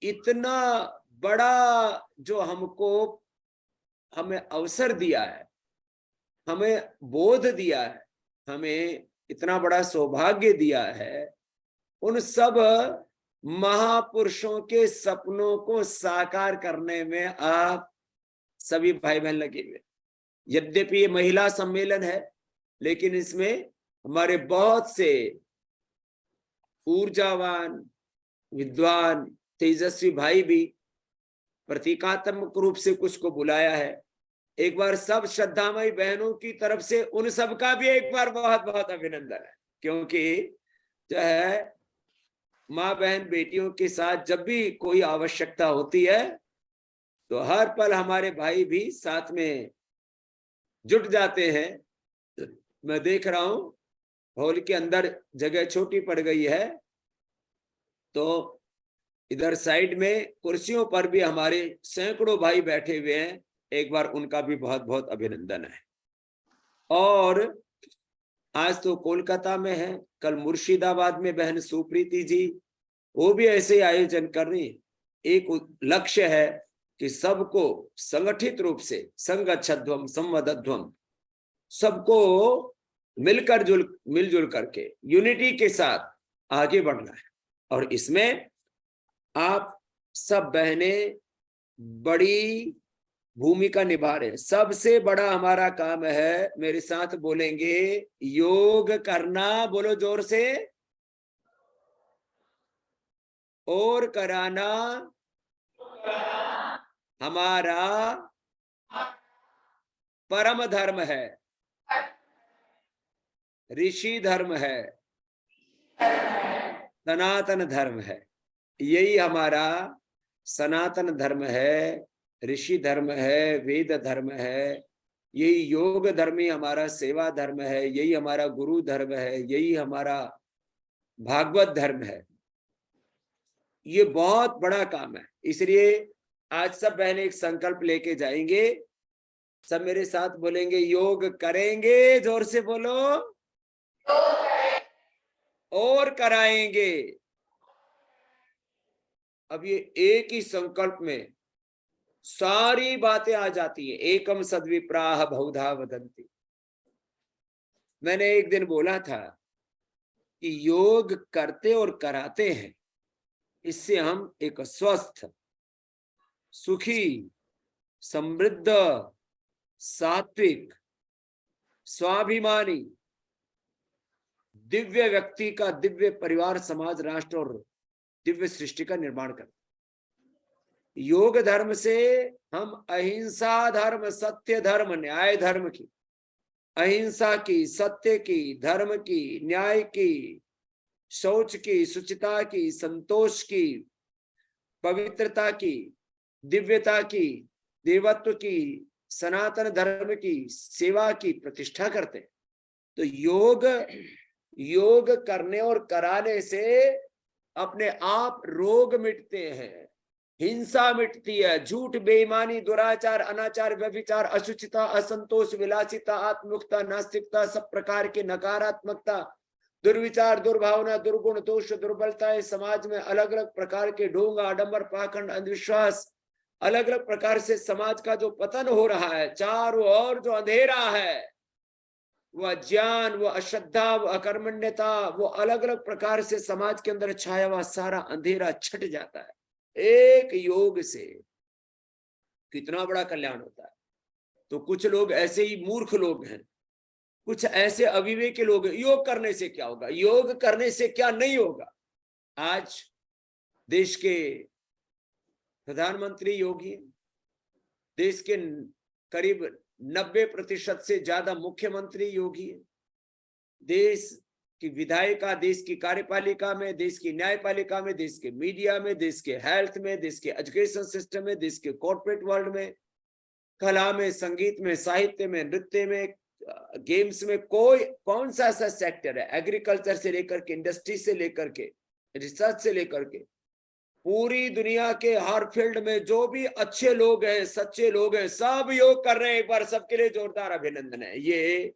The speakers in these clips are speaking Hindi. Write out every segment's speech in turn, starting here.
इतना बड़ा जो हमें अवसर दिया है, हमें बोध दिया है, हमें इतना बड़ा सौभाग्य दिया है, उन सब महापुरुषों के सपनों को साकार करने में आप सभी भाई बहन लगे हुए। यद्यपि ये महिला सम्मेलन है, लेकिन इसमें हमारे बहुत से ऊर्जावान, विद्वान, तेजस्वी भाई भी प्रतीकात्मक रूप से कुछ को बुलाया है। एक बार सब श्रद्धामयी बहनों की तरफ से उन सब का भी एक बार बहुत बहुत अभिनंदन है, क्योंकि जो है माँ बहन बेटियों के साथ जब भी कोई आवश्यकता होती है तो हर पल हमारे भाई भी साथ में जुट जाते हैं। मैं देख रहा हूं हॉल के अंदर जगह छोटी पड़ गई है, तो इधर साइड में कुर्सियों पर भी हमारे सैकड़ों भाई बैठे हुए हैं। एक बार उनका भी बहुत बहुत अभिनंदन है। और आज तो कोलकाता में है, कल मुर्शिदाबाद में बहन सुप्रीति जी वो भी ऐसे ही आयोजन कर रही है। एक लक्ष्य है कि सबको संगठित रूप से संगच्छध्वम संवदध्वम, सबको मिलजुल करके यूनिटी के साथ आगे बढ़ना है। और इसमें आप सब बहनें बड़ी भूमिका निभा रहे हैं। सबसे बड़ा हमारा काम है, मेरे साथ बोलेंगे, योग करना। बोलो जोर से। और कराना हमारा परम धर्म है, ऋषि धर्म है, सनातन धर्म है। यही हमारा सनातन धर्म है, ऋषि धर्म है, वेद धर्म है। यही योग धर्म ही हमारा सेवा धर्म है, यही हमारा गुरु धर्म है, यही हमारा भागवत धर्म है। ये बहुत बड़ा काम है। इसलिए आज सब बहनें एक संकल्प लेके जाएंगे। सब मेरे साथ बोलेंगे, योग करेंगे। जोर से बोलो। और कराएंगे। अब ये एक ही संकल्प में सारी बातें आ जाती है। एकम सद्विप्राह बहुधा वदंती। मैंने एक दिन बोला था कि योग करते और कराते हैं, इससे हम एक स्वस्थ, सुखी, समृद्ध, सात्विक, स्वाभिमानी, दिव्य व्यक्ति का, दिव्य परिवार, समाज, राष्ट्र और दिव्य सृष्टि का निर्माण करते। योग धर्म से हम अहिंसा धर्म, सत्य धर्म, न्याय धर्म की, अहिंसा की, सत्य की, धर्म की, न्याय की, शौच की, शुचिता की, संतोष की, पवित्रता की, दिव्यता की, देवत्व की, सनातन धर्म की, सेवा की प्रतिष्ठा करते हैं। तो योग करने और कराने से अपने आप रोग मिटते हैं, हिंसा मिटती है, झूठ, बेईमानी, दुराचार, अनाचार, व्यभिचार, अशुचिता, असंतोष, विलासिता, आत्मयुक्ता, नास्तिकता, सब प्रकार की नकारात्मकता, दुर्विचार, दुर्भावना, दुर्गुण, दोष, दुर्बलताएं, समाज में अलग अलग प्रकार के ढोंग, आडंबर, पाखंड, अंधविश्वास, अलग अलग प्रकार से समाज का जो पतन हो रहा है, चारों ओर जो अंधेरा है, वह ज्ञान, वो अश्रद्धा, वो अकर्मण्यता, वो अलग अलग प्रकार से समाज के अंदर छाया हुआ सारा अंधेरा छट जाता है। एक योग से कितना बड़ा कल्याण होता है। तो कुछ लोग ऐसे ही मूर्ख लोग हैं, कुछ ऐसे अविवेकी लोग हैं, योग करने से क्या होगा, योग करने से क्या नहीं होगा। आज देश के प्रधानमंत्री योगी, देश के करीब 90% से ज्यादा मुख्यमंत्री योगी है, देश की विधायिका, देश की कार्यपालिका में, देश की न्यायपालिका में, देश के मीडिया में, देश के हेल्थ में, देश के एजुकेशन सिस्टम में, देश के कॉर्पोरेट वर्ल्ड में, कला में, संगीत में, साहित्य में, नृत्य में, गेम्स में, कौन सा ऐसा सेक्टर है, एग्रीकल्चर से लेकर के, इंडस्ट्री से लेकर के, रिसर्च से लेकर के, पूरी दुनिया के हर फील्ड में जो भी अच्छे लोग हैं, सच्चे लोग हैं, सब योग कर रहे हैं। एक बार सबके लिए जोरदार अभिनंदन है। ये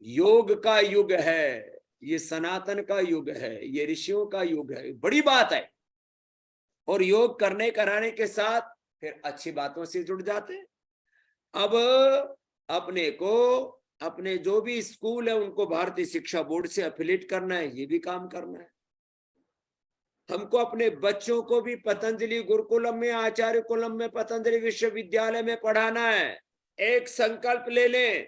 योग का युग है, ये सनातन का युग है, ये ऋषियों का युग है। बड़ी बात है। और योग करने कराने के साथ फिर अच्छी बातों से जुड़ जाते हैं। अब अपने को अपने जो भी स्कूल है उनको भारतीय शिक्षा बोर्ड से एफिलिएट करना है, ये भी काम करना है। हमको अपने बच्चों को भी पतंजलि गुरुकुलम में, आचार्य कुलम में, पतंजलि विश्वविद्यालय में पढ़ाना है। एक संकल्प ले लें,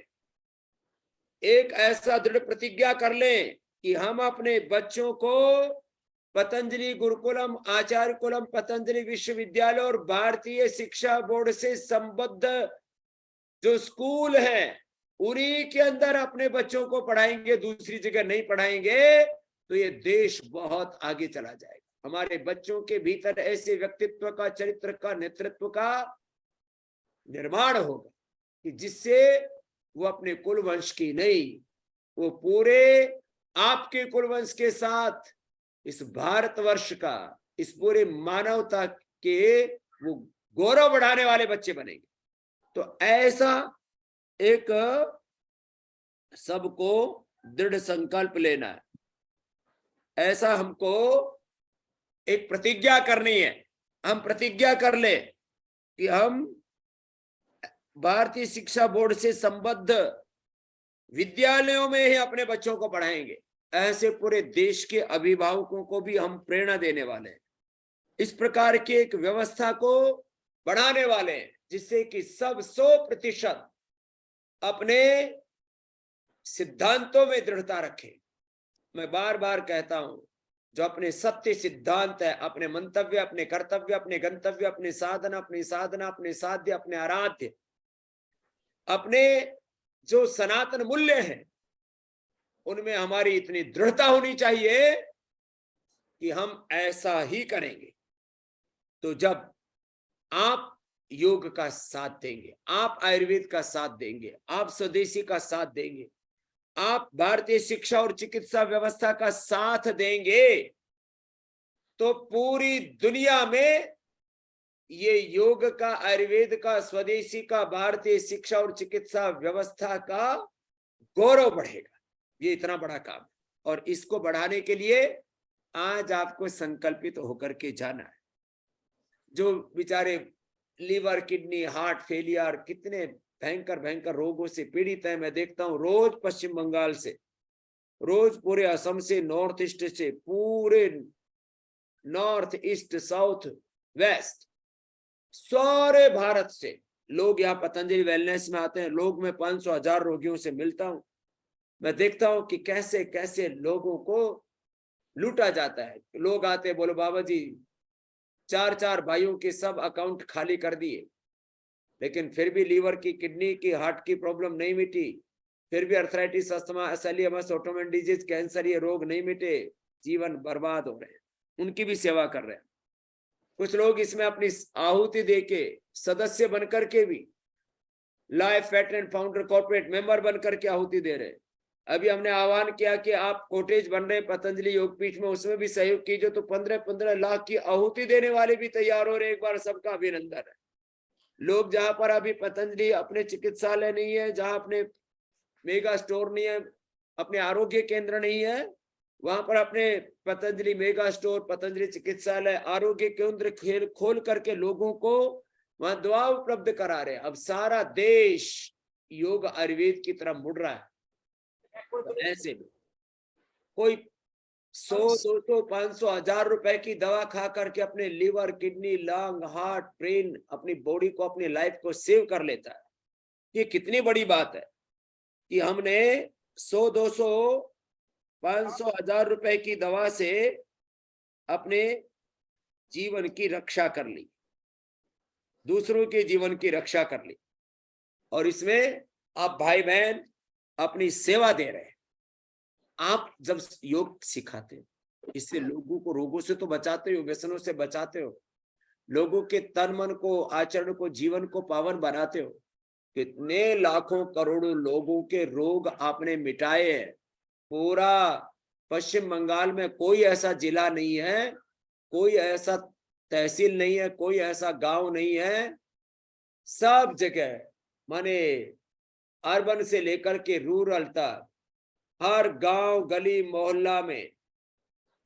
एक ऐसा दृढ़ प्रतिज्ञा कर लें कि हम अपने बच्चों को पतंजलि गुरुकुलम, आचार्य कुलम, पतंजलि विश्वविद्यालय और भारतीय शिक्षा बोर्ड से संबद्ध जो स्कूल है उन्हीं के अंदर अपने बच्चों को पढ़ाएंगे, दूसरी जगह नहीं पढ़ाएंगे तो ये देश बहुत आगे चला जाएगा। हमारे बच्चों के भीतर ऐसे व्यक्तित्व का, चरित्र का, नेतृत्व का निर्माण होगा कि जिससे वो अपने कुल वंश की नहीं, वो पूरे आपके कुल वंश के साथ इस भारतवर्ष का, इस पूरे मानवता के वो गौरव बढ़ाने वाले बच्चे बनेंगे। तो ऐसा एक सबको दृढ़ संकल्प लेना है, ऐसा हमको एक प्रतिज्ञा करनी है। हम प्रतिज्ञा कर ले कि हम भारतीय शिक्षा बोर्ड से संबद्ध विद्यालयों में ही अपने बच्चों को पढ़ाएंगे। ऐसे पूरे देश के अभिभावकों को भी हम प्रेरणा देने वाले हैं, इस प्रकार की एक व्यवस्था को बढ़ाने वाले हैं जिससे कि सब 100% अपने सिद्धांतों में दृढ़ता रखें। मैं बार बार कहता हूं, जो अपने सत्य सिद्धांत है, अपने मंतव्य, अपने कर्तव्य, अपने गंतव्य, अपने साधना, अपनी साधना, अपने साध्य, अपने आराध्य, अपने जो सनातन मूल्य हैं, उनमें हमारी इतनी दृढ़ता होनी चाहिए कि हम ऐसा ही करेंगे। तो जब आप योग का साथ देंगे, आप आयुर्वेद का साथ देंगे, आप स्वदेशी का साथ देंगे, आप भारतीय शिक्षा और चिकित्सा व्यवस्था का साथ देंगे, तो पूरी दुनिया में ये योग का, आयुर्वेद का, स्वदेशी का, भारतीय शिक्षा और चिकित्सा व्यवस्था का गौरव बढ़ेगा। ये इतना बड़ा काम है और इसको बढ़ाने के लिए आज आपको संकल्पित होकर के जाना है। जो बेचारे लीवर, किडनी, हार्ट फेलियर, कितने भयंकर भयंकर रोगों से पीड़ित है, मैं देखता हूं रोज पश्चिम बंगाल से, रोज पूरे असम से, नॉर्थ ईस्ट से, पूरे नॉर्थ ईस्ट, साउथ वेस्ट, सारे भारत से लोग यहाँ पतंजलि वेलनेस में आते हैं। लोग मैं 500,000 रोगियों से मिलता हूं, मैं देखता हूं कि कैसे कैसे लोगों को लूटा जाता है। लोग आते, बोलो बाबा जी 4 भाइयों के सब अकाउंट खाली कर दिए, लेकिन फिर भी लीवर की, किडनी की, हार्ट की प्रॉब्लम नहीं मिटी, फिर भी arthritis, asthma, SLEMS, autoimmune disease, cancer, ये रोग नहीं मिटे, जीवन बर्बाद हो रहे हैं। उनकी भी सेवा कर रहे हैं। कुछ लोग इसमें अपनी आहुति देके, सदस्य बनकर के भी, life veteran founder corporate member बनकर के आहुति दे रहे हैं। अभी हमने आह्वान किया कि आप कोटेज बन रहे पतंजलि योगपीठ में, उसमें भी सहयोग कीजिए, तो 15-15 लाख की आहुति देने वाले भी तैयार हो रहे। एक बार सबका अभिनंदन है। लोग जहां पर अभी पतंजलि अपने चिकित्सालय नहीं है, जहां अपने मेगा स्टोर नहीं है, अपने आरोग्य केंद्र नहीं है, वहां पर अपने पतंजलि मेगा स्टोर, पतंजलि चिकित्सालय, आरोग्य केंद्र खोल करके लोगों को वहां दवा उपलब्ध करा रहे हैं। अब सारा देश योग आयुर्वेद की तरफ मुड़ रहा है। ऐसे में कोई 100, 200, 500, 1000 रुपए की दवा खा करके अपने liver, kidney, lung, heart, brain, अपनी बॉडी को, अपनी लाइफ को सेव कर लेता है। ये कितनी बड़ी बात है कि हमने 100, 200, 500, 1000 रुपए की दवा से अपने जीवन की रक्षा कर ली, दूसरों के जीवन की रक्षा कर ली, और इसमें आप भाई बहन अपनी सेवा दे रहे हैं। आप जब योग सिखाते हो, इससे लोगों को रोगों से तो बचाते हो, व्यसनों से बचाते हो, लोगों के तन मन को, आचरण को, जीवन को पावन बनाते हो। कितने लाखों करोड़ों लोगों के रोग आपने मिटाए हैं। पूरा पश्चिम बंगाल में कोई ऐसा जिला नहीं है, कोई ऐसा तहसील नहीं है, कोई ऐसा गांव नहीं है, सब जगह, माने अर्बन से लेकर के रूरल तक, हर गांव गली मोहल्ला में,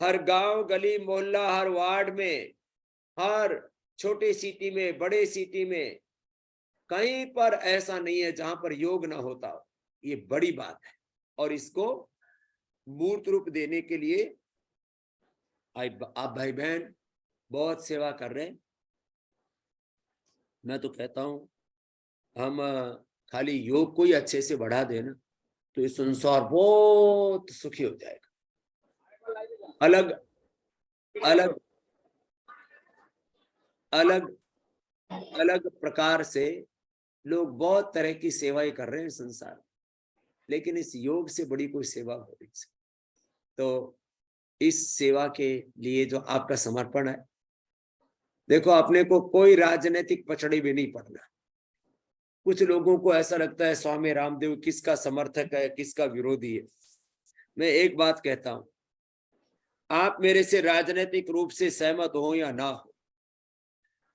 हर गांव गली मोहल्ला, हर वार्ड में हर छोटे सिटी में, बड़े सिटी में, कहीं पर ऐसा नहीं है जहां पर योग ना होता हो। ये बड़ी बात है और इसको मूर्त रूप देने के लिए आप भाई बहन बहुत सेवा कर रहे हैं। मैं तो कहता हूं हम खाली योग को ही अच्छे से बढ़ा देना तो ये संसार बहुत सुखी हो जाएगा। अलग अलग अलग अलग प्रकार से लोग बहुत तरह की सेवाएं कर रहे हैं संसार, लेकिन इस योग से बड़ी कोई सेवा हो नहीं सकती। तो इस सेवा के लिए जो आपका समर्पण है, देखो अपने को कोई राजनीतिक पचड़ी भी नहीं पड़ना। कुछ लोगों को ऐसा लगता है स्वामी रामदेव किसका समर्थक है, किसका विरोधी है। मैं एक बात कहता हूं, आप मेरे से राजनीतिक रूप से सहमत हो या ना हो,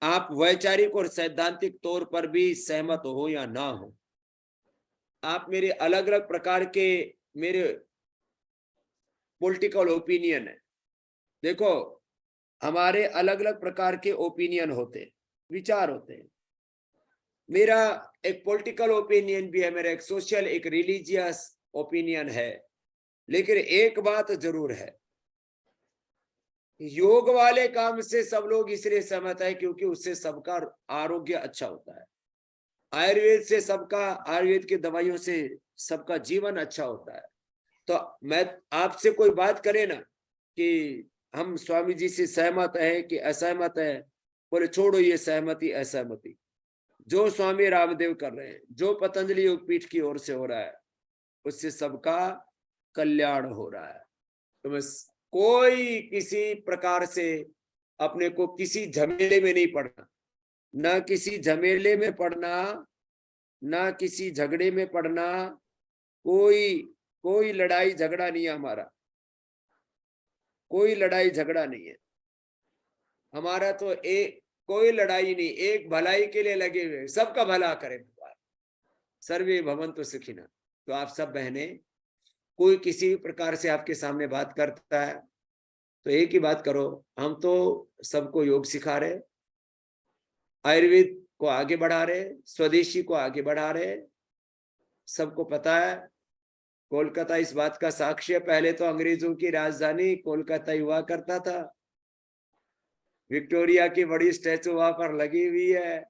आप वैचारिक और सैद्धांतिक तौर पर भी सहमत हो या ना हो, आप मेरे अलग अलग प्रकार के मेरे पॉलिटिकल ओपिनियन है। देखो हमारे अलग अलग प्रकार के ओपिनियन होते हैं, विचार होते हैं। मेरा एक पॉलिटिकल ओपिनियन भी है, मेरा एक सोशल, एक रिलीजियस ओपिनियन है, लेकिन एक बात जरूर है, योग वाले काम से सब लोग इसलिए सहमत है क्योंकि उससे सबका आरोग्य अच्छा होता है। आयुर्वेद से सबका, आयुर्वेद की दवाइयों से सबका जीवन अच्छा होता है। तो मैं आपसे कोई बात करे ना कि हम स्वामी जी से सहमत है कि असहमत है, बोले छोड़ो ये सहमति असहमति, जो स्वामी रामदेव कर रहे हैं, जो पतंजलि योगपीठ की ओर से हो रहा है, उससे सबका कल्याण हो रहा है। तो मैं कोई किसी प्रकार से अपने को किसी झमेले में नहीं पड़ना, ना किसी झमेले में पड़ना, ना किसी झगड़े में पड़ना। कोई लड़ाई झगड़ा नहीं है हमारा, कोई लड़ाई झगड़ा नहीं है हमारा। तो एक कोई लड़ाई नहीं, एक भलाई के लिए लगे हुए, सबका भला करे भगवान। सर्वे भवन्तु सुखिनः। तो आप सब बहनें, कोई किसी भी प्रकार से आपके सामने बात करता है तो एक ही बात करो, हम तो सबको योग सिखा रहे, आयुर्वेद को आगे बढ़ा रहे, स्वदेशी को आगे बढ़ा रहे। सबको पता है कोलकाता इस बात का साक्ष्य है, पहले तो अंग्रेजों की राजधानी कोलकाता ही हुआ करता था। विक्टोरिया की बड़ी स्टैचू वहां पर लगी हुई है,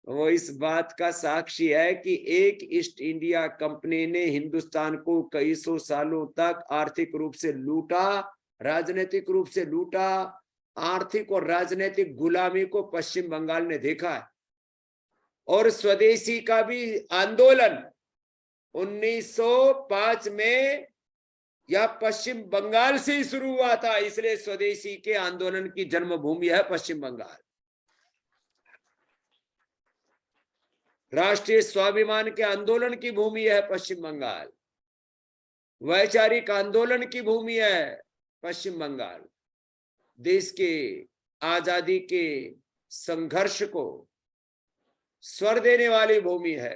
वो इस बात का साक्षी है कि एक ईस्ट इंडिया कंपनी ने हिंदुस्तान को कई सौ सालों तक आर्थिक रूप से लूटा, राजनीतिक रूप से लूटा। आर्थिक और राजनीतिक गुलामी को पश्चिम बंगाल ने देखा है। और स्वदेशी का भी आंदोलन 1905 में या पश्चिम बंगाल से ही शुरू हुआ था, इसलिए स्वदेशी के आंदोलन की जन्मभूमि है पश्चिम बंगाल। राष्ट्रीय स्वाभिमान के आंदोलन की भूमि है पश्चिम बंगाल, वैचारिक आंदोलन की भूमि है पश्चिम बंगाल। देश के आजादी के संघर्ष को स्वर देने वाली भूमि है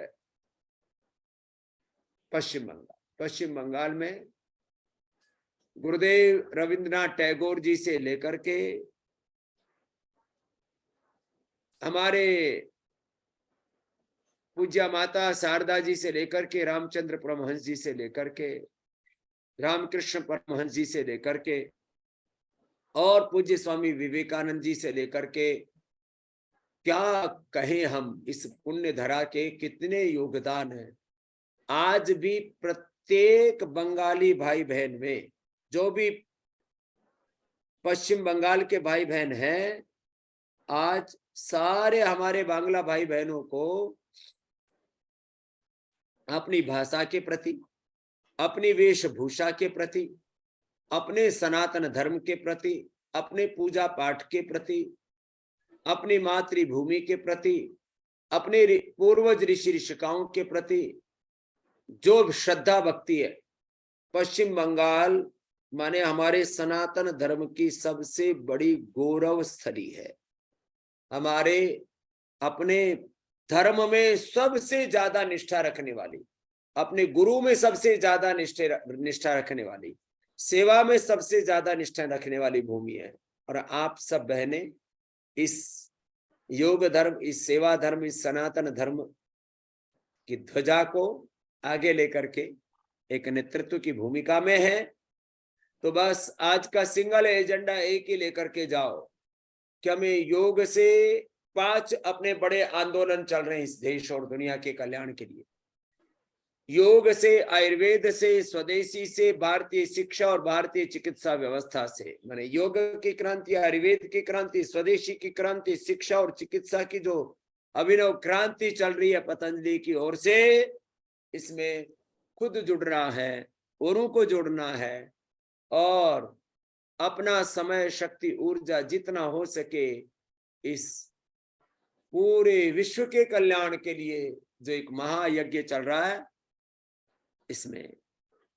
पश्चिम बंगाल। पश्चिम बंगाल में गुरुदेव रविंद्रनाथ टैगोर जी से लेकर के हमारे पूज्य माता शारदा जी से लेकर के रामचंद्र परमहंस जी से लेकर के रामकृष्ण परमहंस जी से लेकर के और पूज्य स्वामी विवेकानंद जी से लेकर के, क्या कहें हम, इस पुण्य धरा के कितने योगदान है। आज भी प्रत्येक बंगाली भाई बहन में, जो भी पश्चिम बंगाल के भाई बहन हैं, आज सारे हमारे बांग्ला भाई बहनों को अपनी भाषा के प्रति, अपनी वेशभूषा के प्रति, अपने सनातन धर्म के प्रति, अपने पूजा पाठ के प्रति, अपनी मातृभूमि के प्रति, अपने पूर्वज ऋषि ऋषिकाओं के प्रति जो श्रद्धा भक्ति है, पश्चिम बंगाल माने हमारे सनातन धर्म की सबसे बड़ी गौरव स्थली है। हमारे अपने धर्म में सबसे ज्यादा निष्ठा रखने वाली, अपने गुरु में सबसे ज्यादा निष्ठा रखने वाली, सेवा में सबसे ज्यादा निष्ठा रखने वाली भूमि है। और आप सब बहनें इस योग धर्म, इस सेवा धर्म, इस सनातन धर्म की ध्वजा को आगे लेकर के एक नेतृत्व की भूमिका में है। तो बस आज का सिंगल एजेंडा एक ही लेकर के जाओ कि हमें योग से 5 अपने बड़े आंदोलन चल रहे हैं इस देश और दुनिया के कल्याण के लिए। योग से, आयुर्वेद से, स्वदेशी से, भारतीय शिक्षा और भारतीय चिकित्सा व्यवस्था से, माने योग की क्रांति, आयुर्वेद की क्रांति, स्वदेशी की क्रांति, शिक्षा और चिकित्सा की जो अभिनव क्रांति चल रही है पतंजलि की ओर से, इसमें खुद जुड़ना है, औरों को जोड़ना है और अपना समय, शक्ति, ऊर्जा जितना हो सके इस पूरे विश्व के कल्याण के लिए जो एक महायज्ञ चल रहा है, इसमें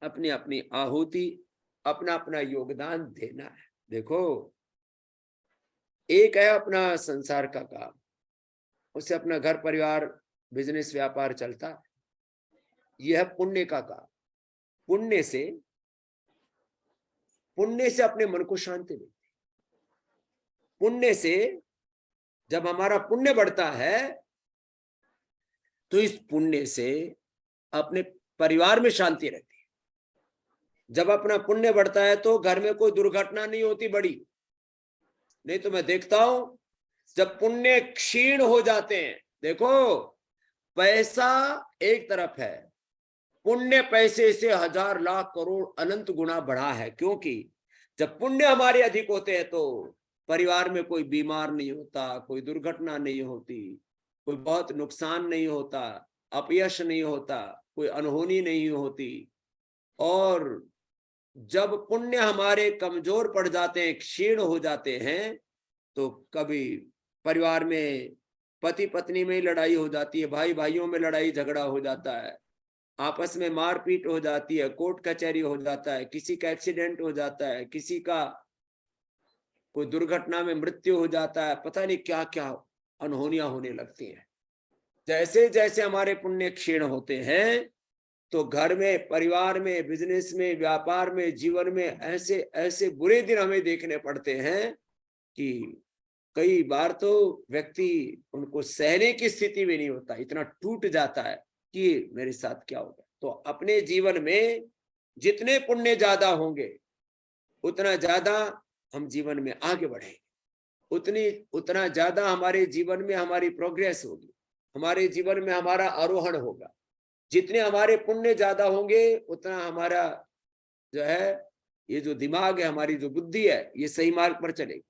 अपनी अपनी आहुति, अपना अपना योगदान देना है। देखो, एक है अपना संसार का काम, उससे अपना घर परिवार, बिजनेस, व्यापार चलता है। यह है पुण्य का काम। पुण्य से अपने मन को शांति मिलती है। पुण्य से जब हमारा पुण्य बढ़ता है तो इस पुण्य से अपने परिवार में शांति रहती है। जब अपना पुण्य बढ़ता है तो घर में कोई दुर्घटना नहीं होती बड़ी। नहीं तो मैं देखता हूं जब पुण्य क्षीण हो जाते हैं, देखो पैसा एक तरफ है, पुण्य पैसे से 1000 लाख करोड़ अनंत गुना बढ़ा है। क्योंकि जब पुण्य हमारे अधिक होते हैं तो परिवार में कोई बीमार नहीं होता, कोई दुर्घटना नहीं होती, कोई बहुत नुकसान नहीं होता, अपयश नहीं होता, कोई अनहोनी नहीं होती। और जब पुण्य हमारे कमजोर पड़ जाते हैं, क्षीण हो जाते हैं, तो कभी परिवार में पति पत्नी में लड़ाई हो जाती है, भाई भाइयों में लड़ाई झगड़ा हो जाता है, आपस में मारपीट हो जाती है, कोर्ट कचहरी हो जाता है, किसी का एक्सीडेंट हो जाता है, किसी का कोई दुर्घटना में मृत्यु हो जाता है, पता नहीं क्या क्या अनहोनियां होने लगती हैं। जैसे जैसे हमारे पुण्य क्षीण होते हैं तो घर में, परिवार में, बिजनेस में, व्यापार में, जीवन में ऐसे ऐसे बुरे दिन हमें देखने पड़ते हैं कि कई बार तो व्यक्ति उनको सहने की स्थिति में नहीं होता, इतना टूट जाता है कि मेरे साथ क्या होगा। तो अपने जीवन में जितने पुण्य ज्यादा होंगे उतना ज्यादा हम जीवन में आगे बढ़ेंगे, उतना ज्यादा हमारे जीवन में हमारी प्रोग्रेस होगी, हमारे जीवन में हमारा आरोहण होगा। जितने हमारे पुण्य ज्यादा होंगे उतना हमारा जो है, ये जो दिमाग है, हमारी जो बुद्धि है, ये सही मार्ग पर चलेगी।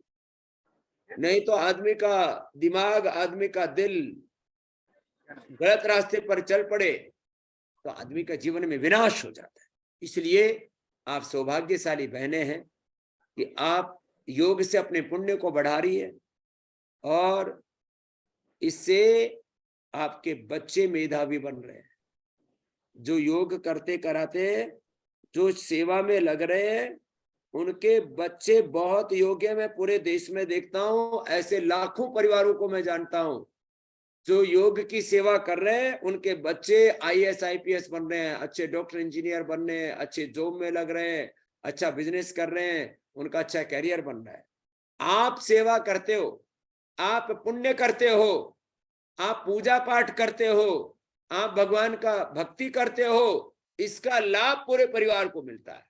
नहीं तो आदमी का दिमाग, आदमी का दिल गलत रास्ते पर चल पड़े तो आदमी का जीवन में विनाश हो जाता है। इसलिए आप सौभाग्यशाली बहनें हैं कि आप योग से अपने पुण्य को बढ़ा रही है और इससे आपके बच्चे मेधावी बन रहे हैं। जो योग करते कराते, जो सेवा में लग रहे हैं, उनके बच्चे बहुत योग्य। मैं पूरे देश में देखता हूं, ऐसे लाखों परिवारों को मैं जानता हूं जो योग की सेवा कर रहे हैं, उनके बच्चे IAS IPS बन रहे हैं, अच्छे डॉक्टर इंजीनियर बन रहे हैं, अच्छे जॉब में लग रहे हैं, अच्छा बिजनेस कर रहे हैं, उनका अच्छा कैरियर बन रहा है। आप सेवा करते हो, आप पुण्य करते हो, आप पूजा पाठ करते हो, आप भगवान का भक्ति करते हो, इसका लाभ पूरे परिवार को मिलता है।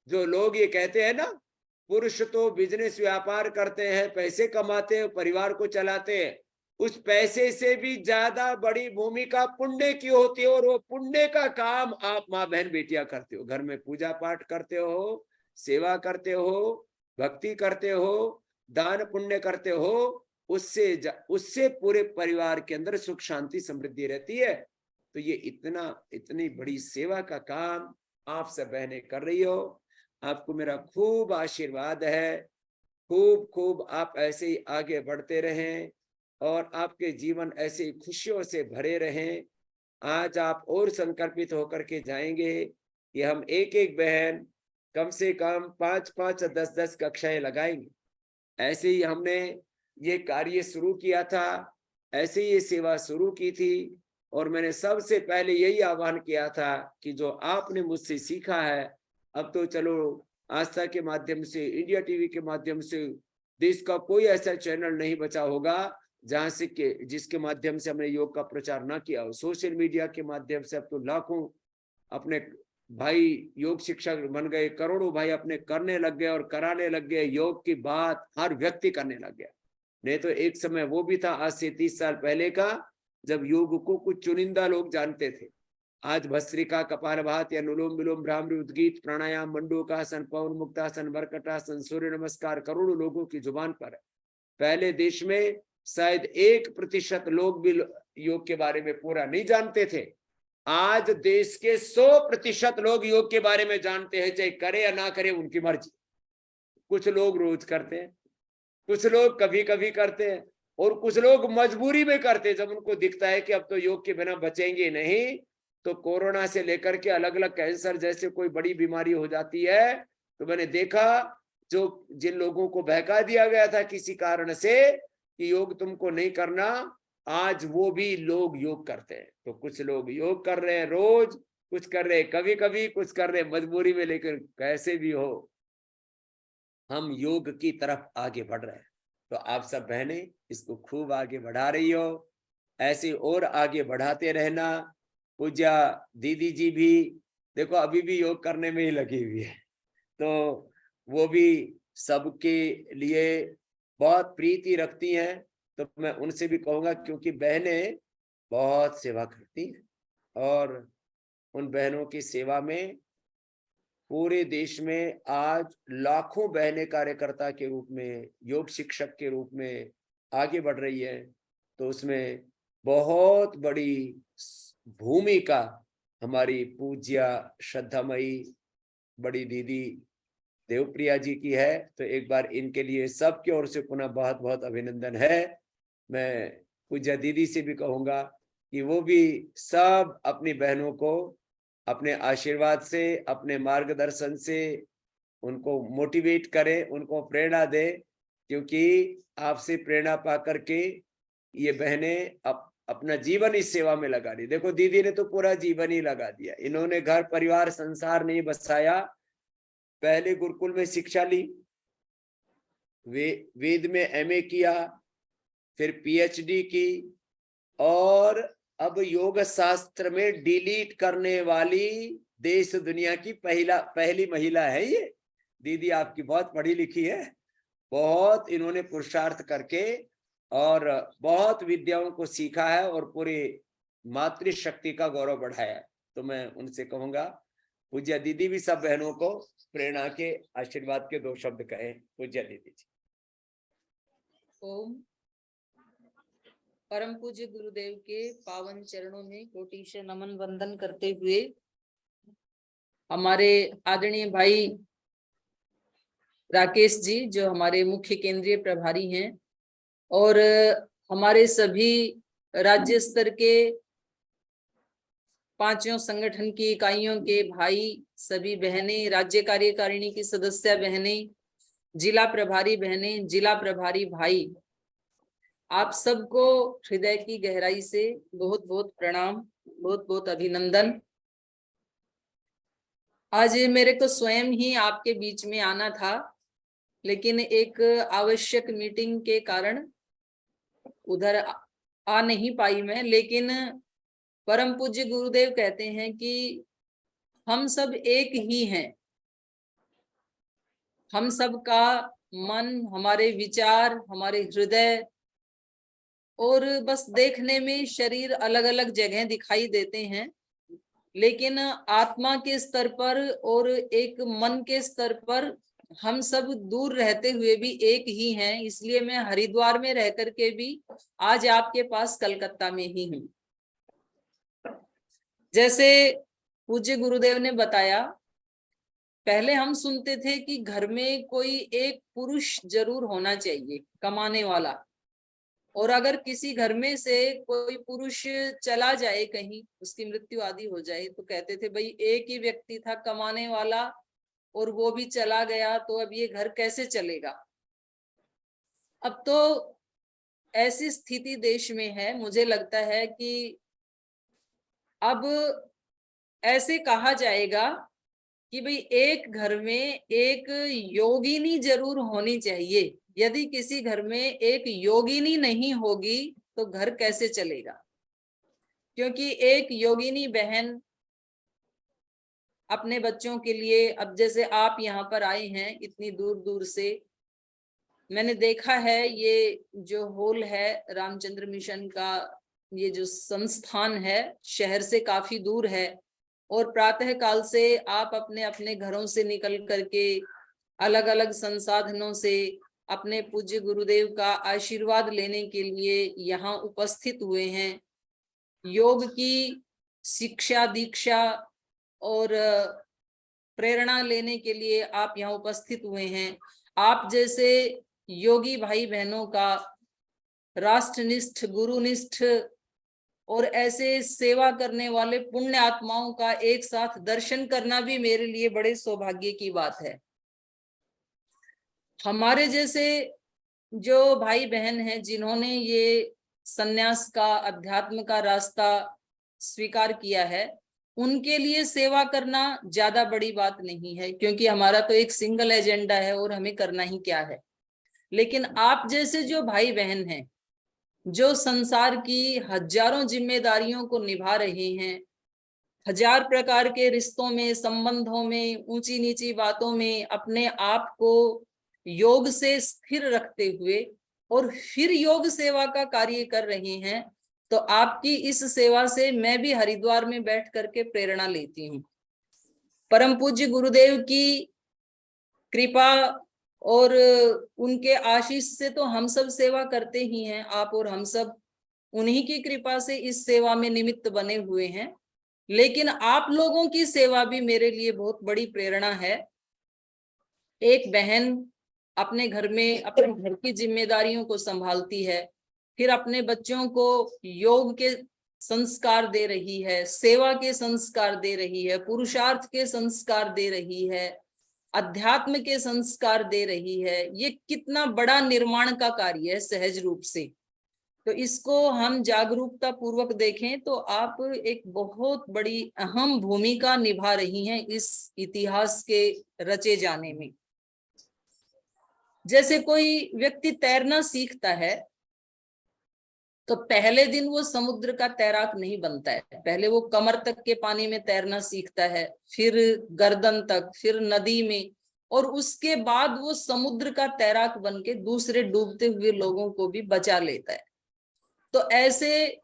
जो लोग ये कहते हैं ना, पुरुष तो बिजनेस व्यापार करते हैं, पैसे कमाते हैं, परिवार को चलाते हैं, उस पैसे से भी ज्यादा बड़ी भूमिका पुण्य की होती है। और वो पुण्य का काम आप माँ बहन बेटियां करते हो, घर में पूजा पाठ करते हो, सेवा करते हो, भक्ति करते हो, दान पुण्य करते हो, उससे पूरे परिवार के अंदर सुख शांति समृद्धि रहती है। तो ये इतनी बड़ी सेवा का काम आप सब बहनें कर रही हो, आपको मेरा खूब आशीर्वाद है। खूब खूब आप ऐसे ही आगे बढ़ते रहें और आपके जीवन ऐसे खुशियों से भरे रहें। आज आप और संकल्पित होकर के जाएंगे कि हम एक एक बहन कम से कम 5-5 10-10 कक्षाएं लगाएंगे। ऐसे ही हमने ये कार्य शुरू किया था, ऐसे ही ये सेवा शुरू की थी। और मैंने सबसे पहले यही आह्वान किया था कि जो आपने मुझसे सीखा है, अब तो चलो आस्था के माध्यम से, इंडिया टीवी के माध्यम से देश का कोई ऐसा चैनल नहीं बचा होगा जहां से जिसके माध्यम से हमने योग का प्रचार ना किया हो। सोशल मीडिया के माध्यम से अब तो लाखों अपने भाई योग शिक्षक बन गए, करोड़ों भाई अपने करने लग गए और कराने लग गए। योग की बात हर व्यक्ति करने लग गया। नहीं तो एक समय वो भी था, आज से 30 साल पहले का, जब योग को कुछ चुनिंदा लोग जानते थे। आज भस्त्रिका, कपालभाति, अनुलोम विलोम, भ्रामरी, उद्गीत, प्राणायाम, मंडूकासन, पवन मुक्तासन, वक्रटासन, सूर्य नमस्कार करोड़ों लोगों की जुबान पर है। पहले देश में शायद 1% लोग भी योग के बारे में पूरा नहीं जानते थे। आज देश के 100% लोग योग के बारे में जानते हैं, चाहे करे या ना करे उनकी मर्जी। कुछ लोग रोज करते हैं, कुछ लोग कभी कभी करते हैं, और कुछ लोग मजबूरी में करते हैं। जब उनको दिखता है कि अब तो योग के बिना बचेंगे नहीं, तो कोरोना से लेकर के अलग अलग कैंसर जैसे कोई बड़ी बीमारी हो जाती है, तो मैंने देखा जो जिन लोगों को बहका दिया गया था किसी कारण से कि योग तुमको नहीं करना, आज वो भी लोग योग करते हैं। तो कुछ लोग योग कर रहे हैं रोज, कुछ कर रहे हैं कभी कभी, कुछ कर रहे हैं मजबूरी में, लेकिन कैसे भी हो हम योग की तरफ आगे बढ़ रहे हैं। तो आप सब बहनें इसको खूब आगे बढ़ा रही हो, ऐसे और आगे बढ़ाते रहना। पूज्या दीदी जी भी देखो अभी भी योग करने में ही लगी हुई है, तो वो भी सबके लिए बहुत प्रीति रखती हैं। तो मैं उनसे भी कहूंगा, क्योंकि बहनें बहुत सेवा करती हैं और उन बहनों की सेवा में पूरे देश में आज लाखों बहनें कार्यकर्ता के रूप में, योग शिक्षक के रूप में आगे बढ़ रही है। तो उसमें बहुत बड़ी भूमिका हमारी पूज्या श्रद्धामयी बड़ी दीदी देवप्रिया जी की है। तो एक बार इनके लिए सबकी ओर से पुनः बहुत बहुत अभिनंदन है। मैं पूज्या दीदी से भी कहूंगा कि वो भी सब अपनी बहनों को अपने आशीर्वाद से, अपने मार्गदर्शन से उनको मोटिवेट करें, उनको प्रेरणा दे, क्योंकि आपसे प्रेरणा पा करके ये बहनें अपना जीवन इस सेवा में लगा दी। देखो दीदी ने तो पूरा जीवन ही लगा दिया। इन्होंने घर परिवार संसार नहीं बसाया, पहले गुरुकुल में शिक्षा ली, वेद में एमए किया, फिर पीएचडी की, और अब योग शास्त्र में डिलीट करने वाली देश दुनिया की पहली महिला है ये दीदी। आपकी बहुत पढ़ी लिखी है, बहुत इन्होंने पुरुषार्थ करके और बहुत विद्याओं को सीखा है और पूरी मातृशक्ति का गौरव बढ़ाया है। तो मैं उनसे कहूंगा पूज्य दीदी भी सब बहनों को प्रेरणा के आशीर्वाद के 2 शब्द कहें। पूज्य दीदी जी। ओम। परम पूज्य गुरुदेव के पावन चरणों में कोटि से नमन वंदन करते हुए हमारे आदरणीय भाई राकेश जी जो हमारे मुख्य केंद्रीय प्रभारी हैं, और हमारे सभी राज्य स्तर के 5 संगठन की इकाइयों के भाई, सभी बहनें, राज्य कार्यकारिणी की सदस्य बहनें, जिला प्रभारी बहनें, जिला प्रभारी भाई, आप सबको हृदय की गहराई से बहुत बहुत प्रणाम, बहुत बहुत अभिनंदन। आज मेरे को स्वयं ही आपके बीच में आना था, लेकिन एक आवश्यक मीटिंग के कारण उधर आ नहीं पाई मैं। लेकिन परम पूज्य गुरुदेव कहते हैं कि हम सब एक ही हैं, हम सब का मन, हमारे विचार, हमारे हृदय, और बस देखने में शरीर अलग अलग जगह दिखाई देते हैं, लेकिन आत्मा के स्तर पर और एक मन के स्तर पर हम सब दूर रहते हुए भी एक ही हैं। इसलिए मैं हरिद्वार में रह करके भी आज आपके पास कलकत्ता में ही हूँ। जैसे पूज्य गुरुदेव ने बताया, पहले हम सुनते थे कि घर में कोई एक पुरुष जरूर होना चाहिए कमाने वाला, और अगर किसी घर में से कोई पुरुष चला जाए कहीं, उसकी मृत्यु आदि हो जाए, तो कहते थे भाई एक ही व्यक्ति था कमाने वाला और वो भी चला गया, तो अब ये घर कैसे चलेगा। अब तो ऐसी स्थिति देश में है, मुझे लगता है कि अब ऐसे कहा जाएगा कि भाई एक घर में एक योगिनी जरूर होनी चाहिए, यदि किसी घर में एक योगिनी नहीं होगी तो घर कैसे चलेगा? क्योंकि एक योगिनी बहन अपने बच्चों के लिए, अब जैसे आप यहाँ पर आए हैं इतनी दूर दूर से, मैंने देखा है ये जो हॉल है रामचंद्र मिशन का, ये जो संस्थान है शहर से काफी दूर है, और प्रातः काल से आप अपने अपने घरों से निकल करके अलग अलग संसाधनों से अपने पूज्य गुरुदेव का आशीर्वाद लेने के लिए यहाँ उपस्थित हुए हैं। योग की शिक्षा दीक्षा और प्रेरणा लेने के लिए आप यहाँ उपस्थित हुए हैं। आप जैसे योगी भाई बहनों का राष्ट्रनिष्ठ, गुरुनिष्ठ और ऐसे सेवा करने वाले पुण्य आत्माओं का एक साथ दर्शन करना भी मेरे लिए बड़े सौभाग्य की बात है। हमारे जैसे जो भाई बहन हैं जिन्होंने ये सन्यास का, अध्यात्म का रास्ता स्वीकार किया है, उनके लिए सेवा करना ज्यादा बड़ी बात नहीं है, क्योंकि हमारा तो एक सिंगल एजेंडा है और हमें करना ही क्या है। लेकिन आप जैसे जो भाई बहन हैं जो संसार की हजारों जिम्मेदारियों को निभा रहे हैं, हजार प्रकार के रिश्तों में, संबंधों में, ऊंची नीची बातों में अपने आप को योग से स्थिर रखते हुए और फिर योग सेवा का कार्य कर रहे हैं, तो आपकी इस सेवा से मैं भी हरिद्वार में बैठ करके प्रेरणा लेती हूँ। परम पूज्य गुरुदेव की कृपा और उनके आशीष से तो हम सब सेवा करते ही हैं, आप और हम सब उन्हीं की कृपा से इस सेवा में निमित्त बने हुए हैं। लेकिन आप लोगों की सेवा भी मेरे लिए बहुत बड़ी प्रेरणा है। एक बहन अपने घर में अपने घर की जिम्मेदारियों को संभालती है, फिर अपने बच्चों को योग के संस्कार दे रही है, सेवा के संस्कार दे रही है, पुरुषार्थ के संस्कार दे रही है, अध्यात्म के संस्कार दे रही है। ये कितना बड़ा निर्माण का कार्य है सहज रूप से। तो इसको हम जागरूकता पूर्वक देखें तो आप एक बहुत बड़ी अहम भूमिका निभा रही हैं इस इतिहास के रचे जाने में। जैसे कोई व्यक्ति तैरना सीखता है तो पहले दिन वो समुद्र का तैराक नहीं बनता है, पहले वो कमर तक के पानी में तैरना सीखता है, फिर गर्दन तक, फिर नदी में, और उसके बाद वो समुद्र का तैराक बन के दूसरे डूबते हुए लोगों को भी बचा लेता है। तो ऐसे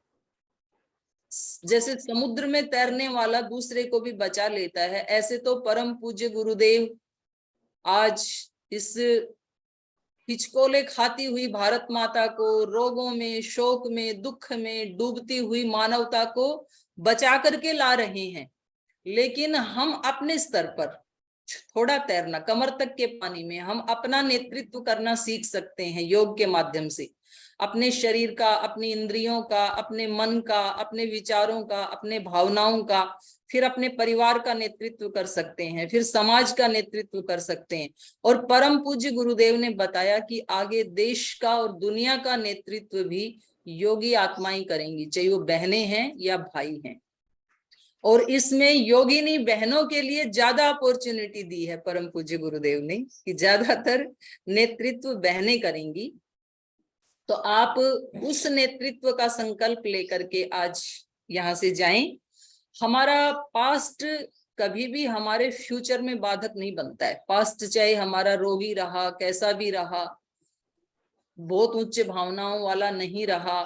जैसे समुद्र में तैरने वाला दूसरे को भी बचा लेता है, ऐसे तो परम पूज्य गुरुदेव आज इस हिचकोले खाती हुई भारत माता को, रोगों में, शोक में, दुख में डूबती हुई मानवता को बचा करके ला रहे हैं। लेकिन हम अपने स्तर पर थोड़ा तैरना, कमर तक के पानी में हम अपना नेतृत्व करना सीख सकते हैं योग के माध्यम से। अपने शरीर का, अपनी इंद्रियों का, अपने मन का, अपने विचारों का, अपने भावनाओं का, फिर अपने परिवार का नेतृत्व कर सकते हैं, फिर समाज का नेतृत्व कर सकते हैं। और परम पूज्य गुरुदेव ने बताया कि आगे देश का और दुनिया का नेतृत्व भी योगी आत्माएं करेंगी, चाहे वो बहनें हैं या भाई हैं। और इसमें योगिनी बहनों के लिए ज्यादा अपॉर्चुनिटी दी है परम पूज्य गुरुदेव ने कि ज्यादातर नेतृत्व बहनें करेंगी। तो आप उस नेतृत्व का संकल्प लेकर के आज यहाँ से जाएं। हमारा पास्ट कभी भी हमारे फ्यूचर में बाधक नहीं बनता है। पास्ट चाहे हमारा रोगी रहा, कैसा भी रहा, बहुत उच्च भावनाओं वाला नहीं रहा,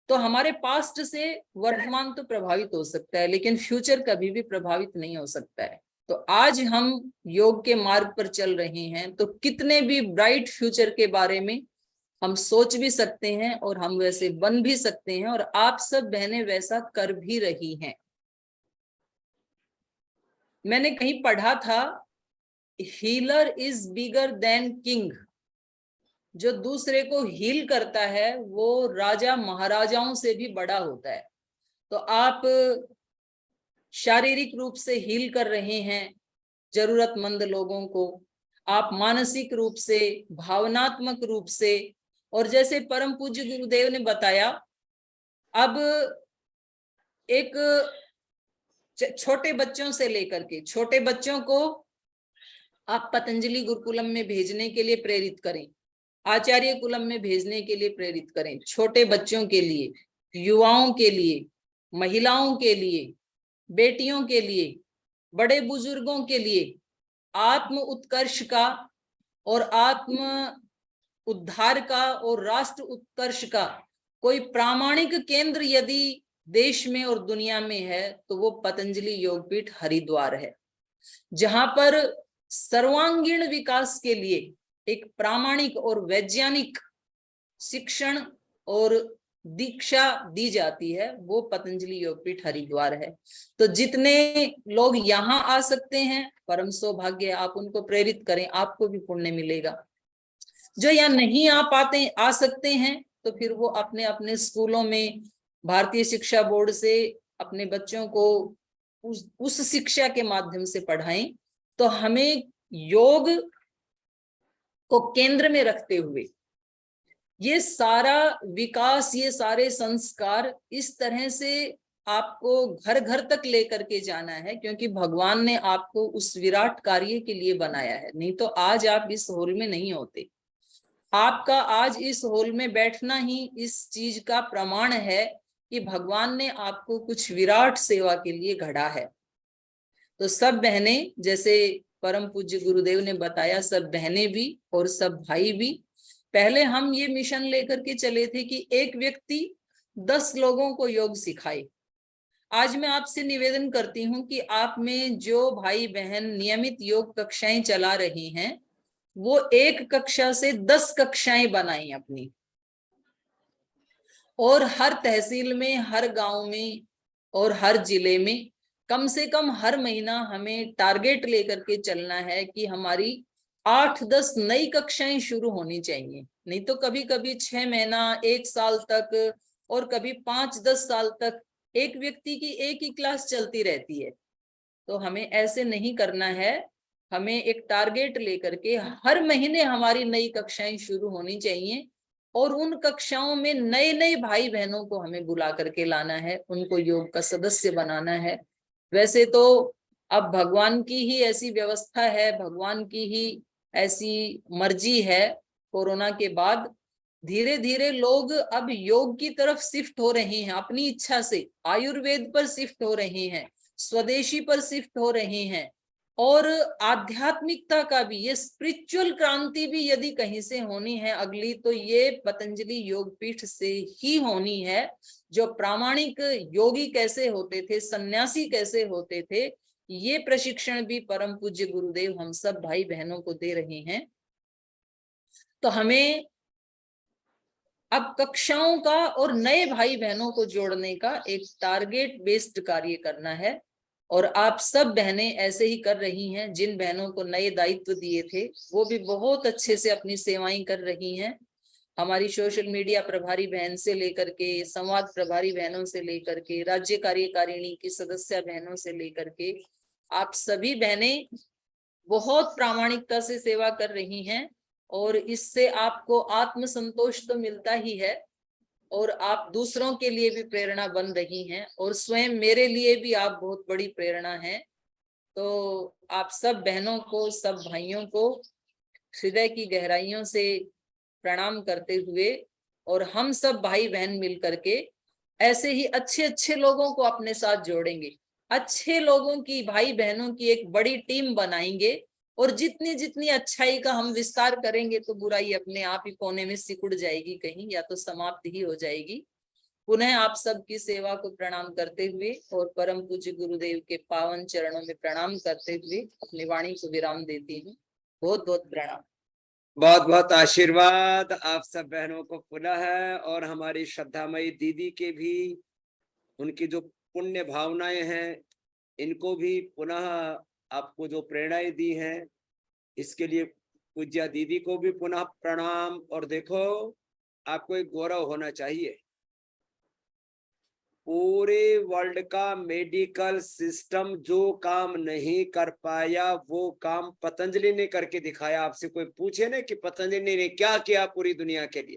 तो हमारे पास्ट से वर्तमान तो प्रभावित हो सकता है, लेकिन फ्यूचर कभी भी प्रभावित नहीं हो सकता है। तो आज हम योग के मार्ग पर चल रहे हैं, तो कितने भी ब्राइट फ्यूचर के बारे में हम सोच भी सकते हैं और हम वैसे बन भी सकते हैं, और आप सब बहनें वैसा कर भी रही हैं। मैंने कहीं पढ़ा था, healer is bigger than king. जो दूसरे को हील करता है वो राजा महाराजाओं से भी बड़ा होता है। तो आप शारीरिक रूप से हील कर रहे हैं जरूरतमंद लोगों को, आप मानसिक रूप से, भावनात्मक रूप से, और जैसे परम पूज्य गुरुदेव ने बताया, अब एक छोटे बच्चों से लेकर के छोटे बच्चों को आप पतंजलि गुरुकुलम में भेजने के लिए प्रेरित करें। आचार्य कुलम में भेजने के लिए प्रेरित करें। छोटे बच्चों के लिए, युवाओं के लिए, महिलाओं के लिए, बेटियों के लिए, बड़े बुजुर्गों के लिए आत्म उत्कर्ष का और आत्म उद्धार का और राष्ट्र उत्कर्ष का कोई प्रामाणिक केंद्र यदि देश में और दुनिया में है तो वो पतंजलि योगपीठ हरिद्वार है, जहां पर सर्वांगीण विकास के लिए एक प्रामाणिक और वैज्ञानिक शिक्षण और दीक्षा दी जाती है, वो पतंजलि योगपीठ हरिद्वार है। तो जितने लोग यहाँ आ सकते हैं परम सौभाग्य, आप उनको प्रेरित करें, आपको भी पुण्य मिलेगा। जो यहाँ नहीं आ सकते हैं तो फिर वो अपने अपने स्कूलों में भारतीय शिक्षा बोर्ड से अपने बच्चों को उस शिक्षा के माध्यम से पढ़ाएं। तो हमें योग को केंद्र में रखते हुए ये सारा विकास, ये सारे संस्कार इस तरह से आपको घर घर तक लेकर के जाना है, क्योंकि भगवान ने आपको उस विराट कार्य के लिए बनाया है। नहीं तो आज आप इस हॉल में नहीं होते। आपका आज इस हॉल में बैठना ही इस चीज का प्रमाण है कि भगवान ने आपको कुछ विराट सेवा के लिए गढ़ा है। तो सब बहनें, जैसे परम पूज्य गुरुदेव ने बताया, सब बहनें भी और सब भाई भी, पहले हम ये मिशन लेकर के चले थे कि एक व्यक्ति 10 लोगों को योग सिखाए। आज मैं आपसे निवेदन करती हूँ कि आप में जो भाई बहन नियमित योग कक्षाएं चला रही हैं, वो एक कक्षा से 10 कक्षाएं बनाएं अपनी, और हर तहसील में, हर गांव में और हर जिले में कम से कम हर महीना हमें टारगेट लेकर के चलना है कि हमारी 8-10 नई कक्षाएं शुरू होनी चाहिए। नहीं तो कभी कभी 6 महीना, 1 साल तक और कभी 5-10 साल तक एक व्यक्ति की एक ही क्लास चलती रहती है। तो हमें ऐसे नहीं करना है। हमें एक टारगेट लेकर के हर महीने हमारी नई कक्षाएं शुरू होनी चाहिए, और उन कक्षाओं में नए नए भाई बहनों को हमें बुला करके लाना है, उनको योग का सदस्य बनाना है। वैसे तो अब भगवान की ही ऐसी व्यवस्था है, भगवान की ही ऐसी मर्जी है। कोरोना के बाद धीरे धीरे लोग अब योग की तरफ शिफ्ट हो रहे हैं, अपनी इच्छा से आयुर्वेद पर शिफ्ट हो रहे हैं, स्वदेशी पर शिफ्ट हो रहे हैं, और आध्यात्मिकता का भी, ये स्पिरिचुअल क्रांति भी यदि कहीं से होनी है अगली, तो ये पतंजलि योगपीठ से ही होनी है। जो प्रामाणिक योगी कैसे होते थे, सन्यासी कैसे होते थे, ये प्रशिक्षण भी परम पूज्य गुरुदेव हम सब भाई बहनों को दे रहे हैं। तो हमें अब कक्षाओं का और नए भाई बहनों को जोड़ने का एक टारगेट बेस्ड कार्य करना है, और आप सब बहनें ऐसे ही कर रही हैं। जिन बहनों को नए दायित्व दिए थे वो भी बहुत अच्छे से अपनी सेवाएं कर रही हैं। हमारी सोशल मीडिया प्रभारी बहन से लेकर के, संवाद प्रभारी बहनों से लेकर के, राज्य कार्यकारिणी की सदस्य बहनों से लेकर के, आप सभी बहनें बहुत प्रामाणिकता से सेवा कर रही हैं, और इससे आपको आत्मसंतोष तो मिलता ही है, और आप दूसरों के लिए भी प्रेरणा बन रही हैं, और स्वयं मेरे लिए भी आप बहुत बड़ी प्रेरणा हैं। तो आप सब बहनों को, सब भाइयों को हृदय की गहराइयों से प्रणाम करते हुए, और हम सब भाई बहन मिल करके ऐसे ही अच्छे अच्छे लोगों को अपने साथ जोड़ेंगे, अच्छे लोगों की, भाई बहनों की एक बड़ी टीम बनाएंगे, और जितनी जितनी अच्छाई का हम विस्तार करेंगे तो बुराई अपने आप ही कोने में सिकुड़ जाएगी कहीं, या तो समाप्त ही हो जाएगी। पुनः आप सबकी सेवा को प्रणाम करते हुए और परम पूज्य गुरुदेव के पावन चरणों में प्रणाम करते हुए अपनी वाणी को विराम देती हूँ। बहुत बहुत प्रणाम। बहुत बहुत आशीर्वाद आप सब बहनों को पुनः, और हमारी श्रद्धामयी दीदी के भी, उनकी जो पुण्य भावनाएं हैं, इनको भी पुनः आपको जो प्रेरणाएं दी हैं, इसके लिए पूज्य दीदी को भी पुनः प्रणाम। और देखो, आपको एक गौरव होना चाहिए, पूरे वर्ल्ड का मेडिकल सिस्टम जो काम नहीं कर पाया वो काम पतंजलि ने करके दिखाया। आपसे कोई पूछे ना कि पतंजलि ने क्या किया पूरी दुनिया के लिए,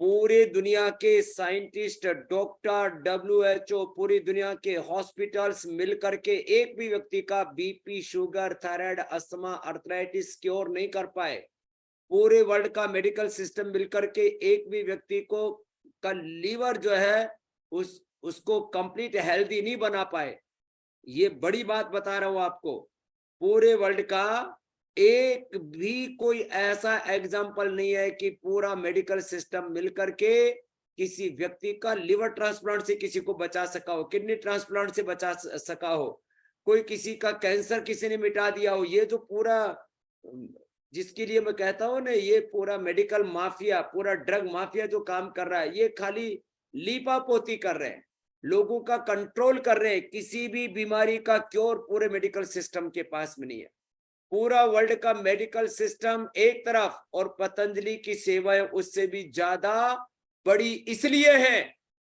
पूरी दुनिया के साइंटिस्ट, डॉक्टर, WHO, पूरी दुनिया के हॉस्पिटल्स मिलकर के एक भी व्यक्ति का BP, sugar, thyroid, asthma, arthritis cure नहीं कर पाए। पूरे वर्ल्ड का मेडिकल सिस्टम मिलकर के एक भी व्यक्ति को का लीवर जो है उसको कंप्लीट हेल्दी नहीं बना पाए। ये बड़ी बात बता रहा हूं आपको, पूरे वर्ल्ड का एक भी कोई ऐसा एग्जाम्पल नहीं है कि पूरा मेडिकल सिस्टम मिलकर के किसी व्यक्ति का लिवर ट्रांसप्लांट से किसी को बचा सका हो, किडनी ट्रांसप्लांट से बचा सका हो, कोई किसी का कैंसर किसी ने मिटा दिया हो। ये जो पूरा, जिसके लिए मैं कहता हूं ना, ये पूरा मेडिकल माफिया, पूरा ड्रग माफिया जो काम कर रहा है, ये खाली लीपापोती कर रहे हैं, लोगों का कंट्रोल कर रहे हैं। किसी भी बीमारी का क्योर पूरे मेडिकल सिस्टम के पास में नहीं है। पूरा वर्ल्ड का मेडिकल सिस्टम एक तरफ और पतंजलि की सेवाएं उससे भी ज्यादा बड़ी इसलिए है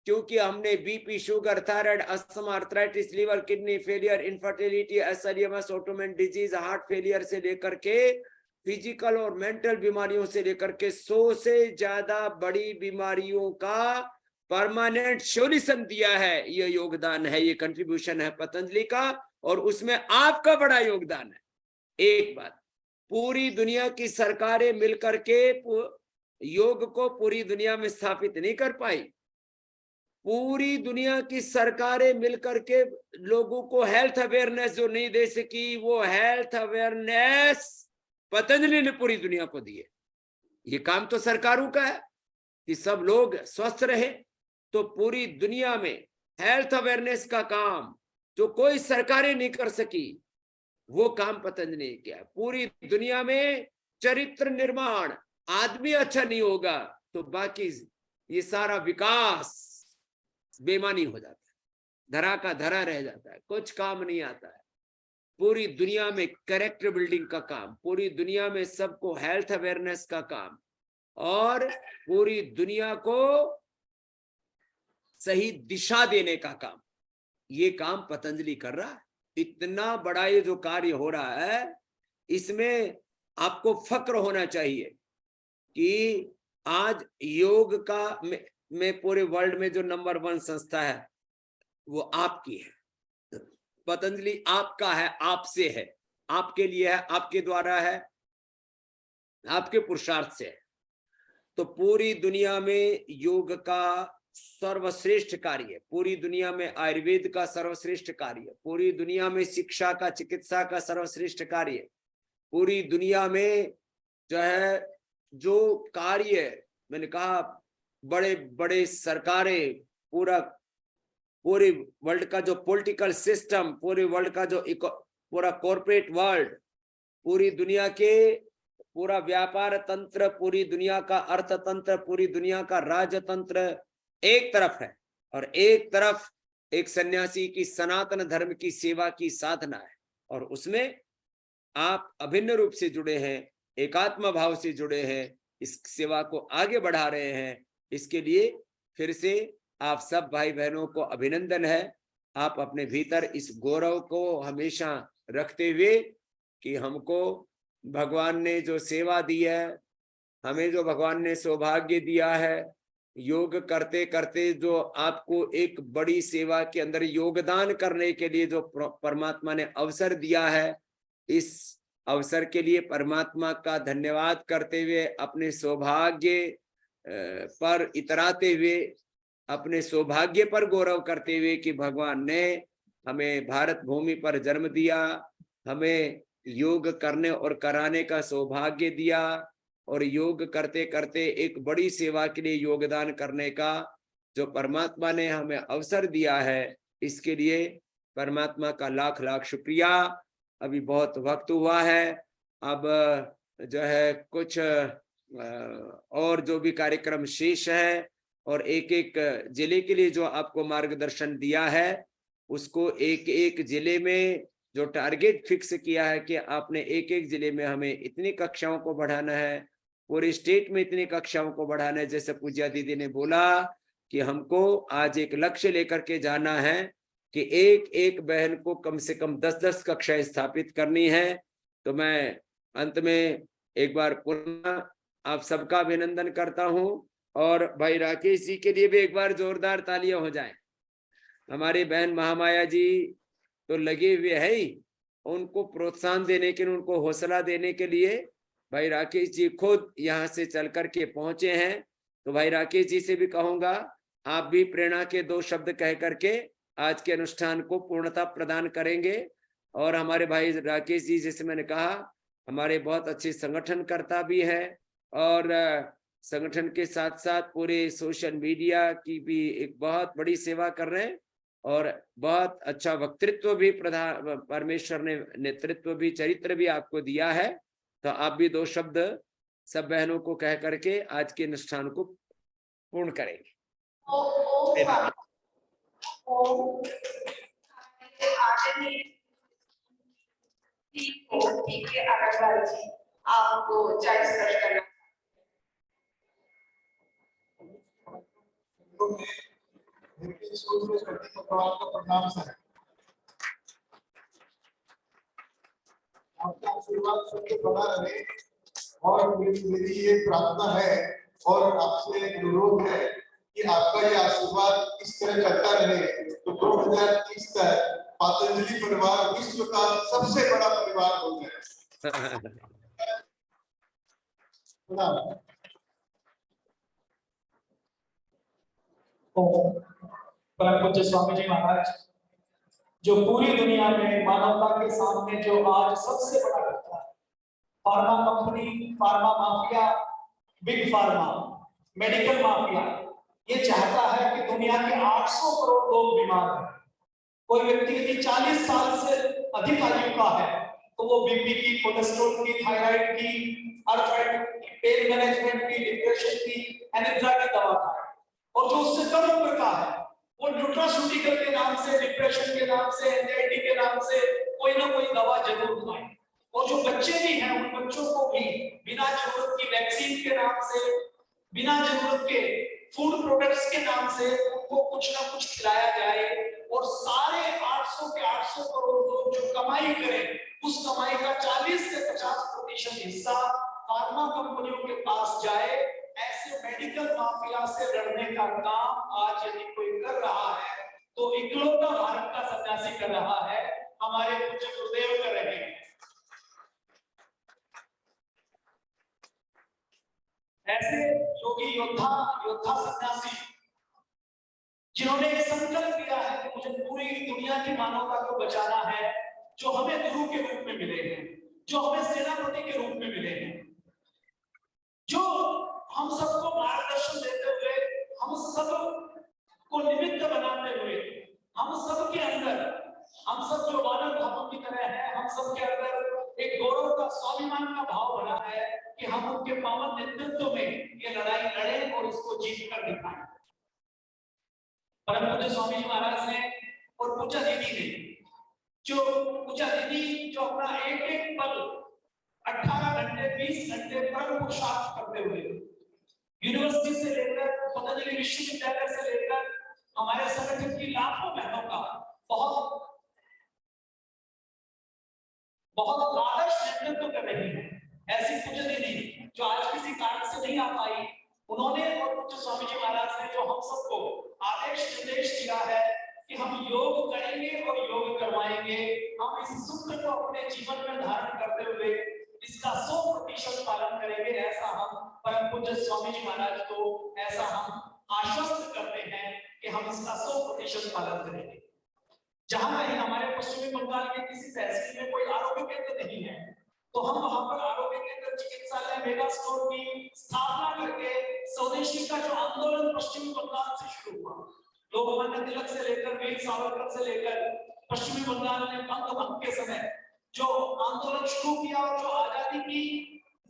क्योंकि हमने BP, sugar, thyroid, asthma, arthritis, liver, kidney failure, infertility, SLEMS, autoimmune disease, heart failure से लेकर के फिजिकल और मेंटल बीमारियों से लेकर के 100 से ज्यादा बड़ी बीमारियों का परमानेंट सॉल्यूशन दिया है। ये योगदान है, ये कंट्रीब्यूशन है पतंजलि का, और उसमें आपका बड़ा योगदान है। एक बात, पूरी दुनिया की सरकारें मिलकर के योग को पूरी दुनिया में स्थापित नहीं कर पाई। पूरी दुनिया की सरकारें मिलकर के लोगों को हेल्थ अवेयरनेस जो नहीं दे सकी, वो हेल्थ अवेयरनेस पतंजलि ने पूरी दुनिया को दी है। ये काम तो सरकारों का है कि सब लोग स्वस्थ रहे, तो पूरी दुनिया में हेल्थ अवेयरनेस का काम जो कोई सरकारें नहीं कर सकी, वो काम पतंजलि ने किया। पूरी दुनिया में चरित्र निर्माण, आदमी अच्छा नहीं होगा तो बाकी ये सारा विकास बेमानी हो जाता है, धरा का धरा रह जाता है, कुछ काम नहीं आता है। पूरी दुनिया में कैरेक्टर बिल्डिंग का काम, पूरी दुनिया में सबको हेल्थ अवेयरनेस का काम, और पूरी दुनिया को सही दिशा देने का काम, ये काम पतंजलि कर रहा है। इतना बड़ा ये जो कार्य हो रहा है, इसमें आपको फक्र होना चाहिए कि आज योग का में पूरे वर्ल्ड में जो नंबर 1 संस्था है वो आपकी है। पतंजलि आपका है, आपसे है, आपके लिए है, आपके द्वारा है, आपके पुरुषार्थ से है। तो पूरी दुनिया में योग का सर्वश्रेष्ठ कार्य, पूरी दुनिया में आयुर्वेद का सर्वश्रेष्ठ कार्य, पूरी दुनिया में शिक्षा का, चिकित्सा का सर्वश्रेष्ठ कार्य, पूरी दुनिया में जो है जो कार्य मैंने कहा, बड़े बड़े सरकारें, पूरे वर्ल्ड का जो पॉलिटिकल सिस्टम, पूरे वर्ल्ड का जो पूरा कॉर्पोरेट वर्ल्ड, पूरी दुनिया के पूरा व्यापार तंत्र, पूरी दुनिया का अर्थतंत्र, पूरी दुनिया का राजतंत्र एक तरफ है, और एक तरफ एक सन्यासी की सनातन धर्म की सेवा की साधना है, और उसमें आप अभिन्न रूप से जुड़े हैं, एकात्म भाव से जुड़े हैं, इस सेवा को आगे बढ़ा रहे हैं। इसके लिए फिर से आप सब भाई बहनों को अभिनंदन है। आप अपने भीतर इस गौरव को हमेशा रखते हुए कि हमको भगवान ने जो सेवा दी है, हमें जो भगवान ने सौभाग्य दिया है, योग करते करते जो आपको एक बड़ी सेवा के अंदर योगदान करने के लिए जो परमात्मा ने अवसर दिया है, इस अवसर के लिए परमात्मा का धन्यवाद करते हुए, अपने सौभाग्य पर इतराते हुए, अपने सौभाग्य पर गौरव करते हुए कि भगवान ने हमें भारत भूमि पर जन्म दिया, हमें योग करने और कराने का सौभाग्य दिया, और योग करते करते एक बड़ी सेवा के लिए योगदान करने का जो परमात्मा ने हमें अवसर दिया है, इसके लिए परमात्मा का लाख लाख शुक्रिया। अभी बहुत वक्त हुआ है, अब जो है कुछ और जो भी कार्यक्रम शेष है, और एक एक जिले के लिए जो आपको मार्गदर्शन दिया है, उसको एक एक जिले में जो टारगेट फिक्स किया है कि आपने एक एक जिले में हमें इतनी कक्षाओं को बढ़ाना है, पूरे स्टेट में इतनी कक्षाओं को बढ़ाना है। जैसे पूज्या दीदी ने बोला कि हमको आज एक लक्ष्य लेकर के जाना है कि एक एक बहन को कम से कम 10-10 कक्षाएं स्थापित करनी है। तो मैं अंत में एक बार पुनः आप सबका अभिनंदन करता हूं, और भाई राकेश जी के लिए भी एक बार जोरदार तालियां हो जाएं। हमारी बहन महामाया जी तो लगे हुए है ही, उनको प्रोत्साहन देने के लिए, उनको हौसला देने के लिए भाई राकेश जी खुद यहाँ से चल करके पहुंचे हैं, तो भाई राकेश जी से भी कहूंगा आप भी प्रेरणा के 2 शब्द कह करके आज के अनुष्ठान को पूर्णता प्रदान करेंगे। और हमारे भाई राकेश जी, जैसे मैंने कहा, हमारे बहुत अच्छे संगठनकर्ता भी है और संगठन के साथ साथ पूरे सोशल मीडिया की भी एक बहुत बड़ी सेवा कर रहे हैं और बहुत अच्छा वक्तृत्व भी प्रधान परमेश्वर ने नेतृत्व भी चरित्र भी आपको दिया है। तो आप भी 2 शब्द सब बहनों को कह करके आज के अनुष्ठान को पूर्ण करेंगे। आपको 40 वर्ष करना प्रणाम सर। आपका आशीर्वाद सबके बना रहे और मेरी ये प्रार्थना है और आपसे अनुरोध है कि आपका ये आशीर्वाद इस तरह चलता रहे तो 2030 तक पतंजलि परिवार विश्व का सबसे बड़ा परिवार हो जाए। परम पूज्य स्वामी जी महाराज, जो पूरी दुनिया में मानवता के सामने जो आज सबसे बड़ा खतरा है, pharma company, pharma mafia, big pharma, medical mafia, ये चाहता है कि दुनिया के 800 करोड़ लोग बीमार हैं। कोई व्यक्ति यदि 40 साल से अधिक आयु का है तो वो बीपी की, कोलेस्ट्रॉल की, थायराइड की, आर्थराइटिस की, पेन मैनेजमेंट की, डिप्रेशन की, एंजाइटी दवा खाए, और जो उससे कम उम्र का है वो न्यूट्रास्यूटिकल के नाम से, डिप्रेशन के नाम से, एंजाइटी के नाम से कोई ना कोई दवा जरूर खाए। और जो बच्चे भी हैं उन बच्चों को भी बिना जरूरत की वैक्सीन के नाम से, बिना जरूरत के फूड प्रोडक्ट्स के नाम से उनको कुछ ना कुछ खिलाया जाए और सारे 800 के 800 करोड़ लोग जो कमाई करें उस कमाई का 40 से 50% हिस्सा फार्मा कंपनियों के पास जाए। ऐसे मेडिकल माफिया से लड़ने का काम आज यदि कोई कर रहा है तो इकलौता भारत का सन्यासी कर रहा है, हमारे पूज्य गुरुदेव कर रहे हैं। ऐसे योगी योद्धा सन्यासी जिन्होंने एक संकल्प लिया है कि मुझे पूरी दुनिया की मानवता को बचाना है, जो हमें गुरु के रूप में मिले हैं, जो हमें सेनापति के रूप में मिले हैं, जो हम सबको मार्गदर्शन देते हुए, हम सब को निमित्त बनाते हुए, हम सब के अंदर, हम सब जो मानव भावों की तरह है, हम सब के अंदर एक गौरव का, स्वाभिमान का भाव बना है कि हम उनके पावन नेतृत्व में ये लड़ाई लड़े और इसको जीत कर दिखाएं। परम पूज्य स्वामी जी महाराज ने और पूजा दीदी ने, जो पूजा दीदी जो अपना एक एक पल 18 घंटे 20 घंटे पर पुरुषार्थ करते हुए यूनिवर्सिटी से लेकर पतंजलि विश्वविद्यालय से लेकर हमारे संगठन की लाखों बहनों का बहुत आदर्श नेतृत्व कर रही है। ऐसी पूजा दीदी जो आज किसी कारण से नहीं आ पाई, उन्होंने और पूज्य स्वामी जी महाराज ने जो हम सबको आदेश निर्देश दिया है कि हम योग करेंगे और योग करवाएंगे, हम इस सूत्र को अपने जीवन में धारण करते हुए इसका 100% पालन करेंगे, ऐसा हम परम पूज्य स्वामी जी महाराज को ऐसा हम आश्वस्त करते हैं कि हम इसका 100% पालन करेंगे। जहां कहीं हमारे पश्चिमी बंगाल के किसी तहसील में कोई आरोग्य केंद्र नहीं है तो हम वहां पर आरोग्य केंद्र, चिकित्सालय, मेगा स्टोर की स्थापना करके स्वदेशी का जो आंदोलन पश्चिमी बंगाल से शुरू हुआ, लोकमान्य तिलक से लेकर वीर सावरकर से लेकर पश्चिमी बंगाल में बंग भंग के समय जो आंदोलन शुरू किया और जो आजादी की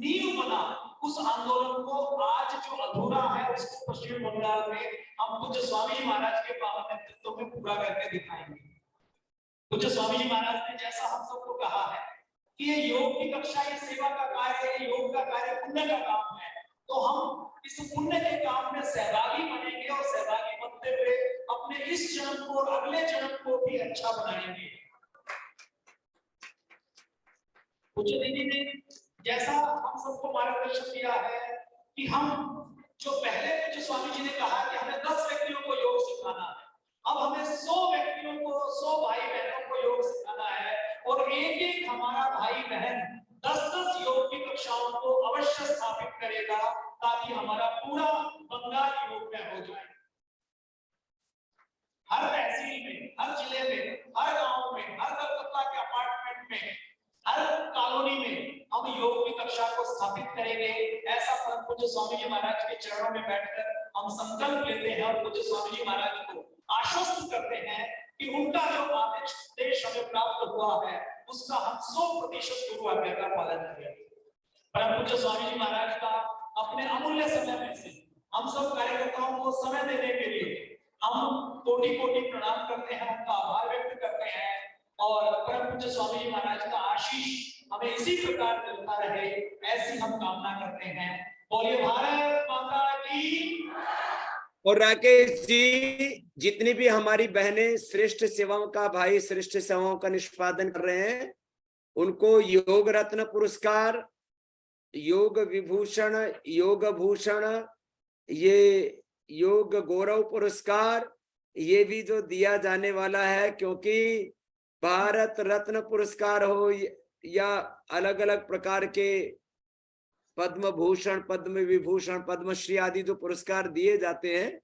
नींव बना, उस आंदोलन को आज जो अधूरा है उसको पश्चिमी बंगाल में हम पूज्य स्वामी जी महाराज के पावन नेतृत्व में पूरा करके दिखाएंगे। पूज्य स्वामी जी महाराज ने जैसा हम सबको कहा है कि ये योग की कक्षा, ये सेवा का कार्य है, योग का कार्य पुण्य का काम है, तो हम इस पुण्य के काम में सहभागी बनेंगे और सहभागी बनते हुए अपने इस जन्म को और अगले जन्म को भी अच्छा बनाएंगे। पूज्य दीदी ने जैसा हम सबको मार्गदर्शन दिया है कि हम जो पहले पूज्य स्वामी जी ने कहा कि हमें 10 व्यक्तियों को योग सिखाना है, अब हमें 100 व्यक्तियों को, 100 भाई बहनों को योग सिखाना है और एक एक हमारा भाई बहन 10-10 योग की कक्षाओं को अवश्य स्थापित करेगा ताकि हमारा पूरा बंगाल योग में हो जाए। हर तहसील में, हर जिले में, हर गांव में, हर कलकत्ता के अपार्टमेंट में, हर कॉलोनी में हम योग की कक्षा को स्थापित करेंगे। ऐसा परम पूज्य स्वामी जी महाराज के चरणों में बैठकर हम संकल्प लेते हैं और पूज्य स्वामी जी महाराज को आश्वस्त करते हैं कि उनका जो आदेश हमें प्राप्त हुआ है उसका हम 100% गुरु आज्ञा का पालन करेंगे। परम पूज्य स्वामी जी महाराज का अपने अमूल्य समय में से हम सब कार्यकर्ताओं को समय देने के लिए हम कोटि कोटि प्रणाम करते हैं, उनका आभार व्यक्त करते हैं और परम पूज्य स्वामी जी महाराज का आशीष हमें इसी प्रकार मिलता रहे, ऐसी हम कामना करते हैं। बोलिए भारत माता की। और राकेश जी, जितनी भी हमारी बहनें श्रेष्ठ सेवाओं का, भाई श्रेष्ठ सेवाओं का निष्पादन कर रहे हैं, उनको योग रत्न पुरस्कार, योग विभूषण, योग भूषण, ये योग गौरव पुरस्कार, ये भी जो दिया जाने वाला है, क्योंकि भारत रत्न पुरस्कार हो या अलग अलग प्रकार के पद्म भूषण, पद्म विभूषण, पद्मश्री आदि जो पुरस्कार दिए जाते हैं,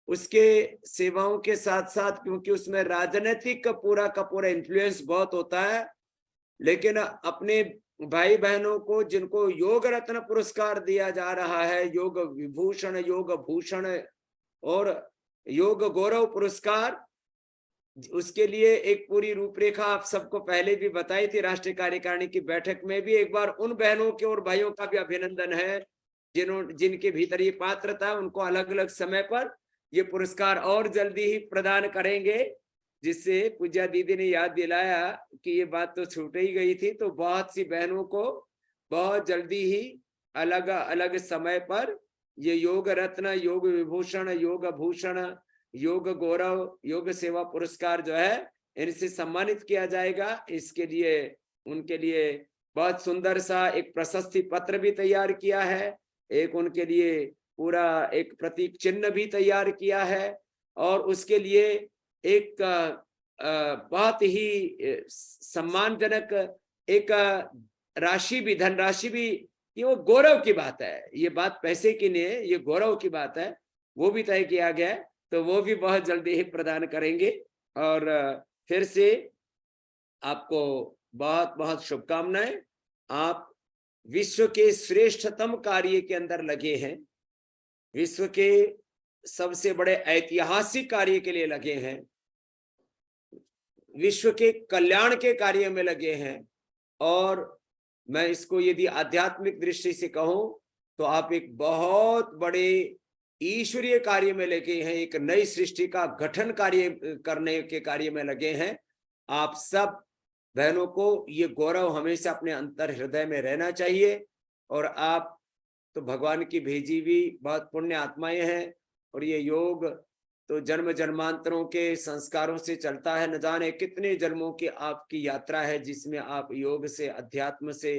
उसके सेवाओं के साथ साथ, क्योंकि उसमें राजनीतिक का पूरा इन्फ्लुएंस बहुत होता है, लेकिन अपने भाई बहनों को जिनको योग रत्न पुरस्कार दिया जा रहा है, योग विभूषण, योग भूषण और योग गौरव पुरस्कार, उसके लिए एक पूरी रूपरेखा आप सबको पहले भी बताई थी राष्ट्रीय कार्यकारिणी की बैठक में भी। एक बार उन बहनों के और भाइयों का भी अभिनंदन है जिनके भीतर ये पात्रता, उनको अलग अलग समय पर ये पुरस्कार और जल्दी ही प्रदान करेंगे, जिससे पूज्या दीदी ने याद दिलाया कि ये बात तो छूट ही गई थी। तो बहुत सी बहनों को बहुत जल्दी ही अलग अलग समय पर ये योग रत्न, योग विभूषण, योग भूषण, योग गौरव, योग सेवा पुरस्कार जो है, इनसे सम्मानित किया जाएगा। इसके लिए उनके लिए बहुत सुंदर सा एक प्रशस्ति पत्र भी तैयार किया है, एक उनके लिए पूरा एक प्रतीक चिन्ह भी तैयार किया है, और उसके लिए एक बहुत ही सम्मानजनक एक राशि भी, धनराशि भी, ये वो गौरव की बात है, ये बात पैसे की नहीं है, ये गौरव की बात है, वो भी तय किया गया है। तो वो भी बहुत जल्दी ही प्रदान करेंगे। और फिर से आपको बहुत बहुत शुभकामनाएं। आप विश्व के श्रेष्ठतम कार्य के अंदर लगे हैं, विश्व के सबसे बड़े ऐतिहासिक कार्य के लिए लगे हैं, विश्व के कल्याण के कार्य में लगे हैं। और मैं इसको यदि आध्यात्मिक दृष्टि से कहूं तो आप एक बहुत बड़े ईश्वरीय कार्य में लगे हैं, एक नई सृष्टि का गठन कार्य करने के कार्य में लगे हैं। आप सब बहनों को ये गौरव हमेशा अपने अंतर हृदय में रहना चाहिए। और आप तो भगवान की भेजी हुई बहुत पुण्य आत्माएं हैं, और ये योग तो जन्म जन्मांतरों के संस्कारों से चलता है, न जाने कितने जन्मों की आपकी यात्रा है, जिसमें आप योग से, अध्यात्म से,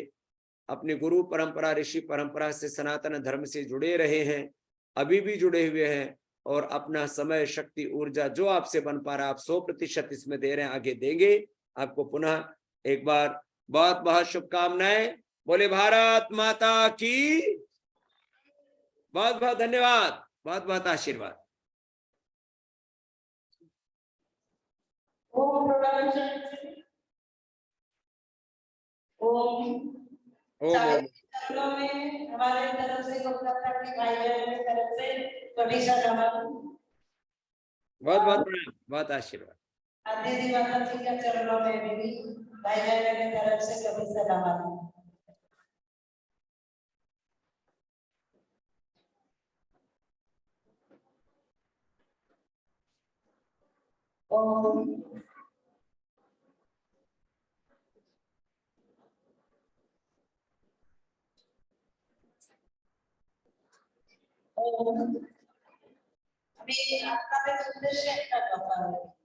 अपने गुरु परंपरा, ऋषि परंपरा से, सनातन धर्म से जुड़े रहे हैं, अभी भी जुड़े हुए हैं, और अपना समय, शक्ति, ऊर्जा जो आपसे बन पा रहा, आप 100% इसमें दे रहे हैं, आगे देंगे। आपको पुनः एक बार बहुत बहुत शुभकामनाएं। बोले भारत माता की। बहुत बहुत धन्यवाद, बहुत बहुत आशीर्वाद। ओम ओम चरणों में हमारे तरफ से, कोलकाता के भाई बहनों की तरफ से कभी सा नमन। बहुत बहुत बहुत आशीर्वाद। दीदी माता जी के चरणों में भी भाई बहनों की तरफ से कभी सा नमन। ओम अभी आपका भी उद्देश्य क्या है?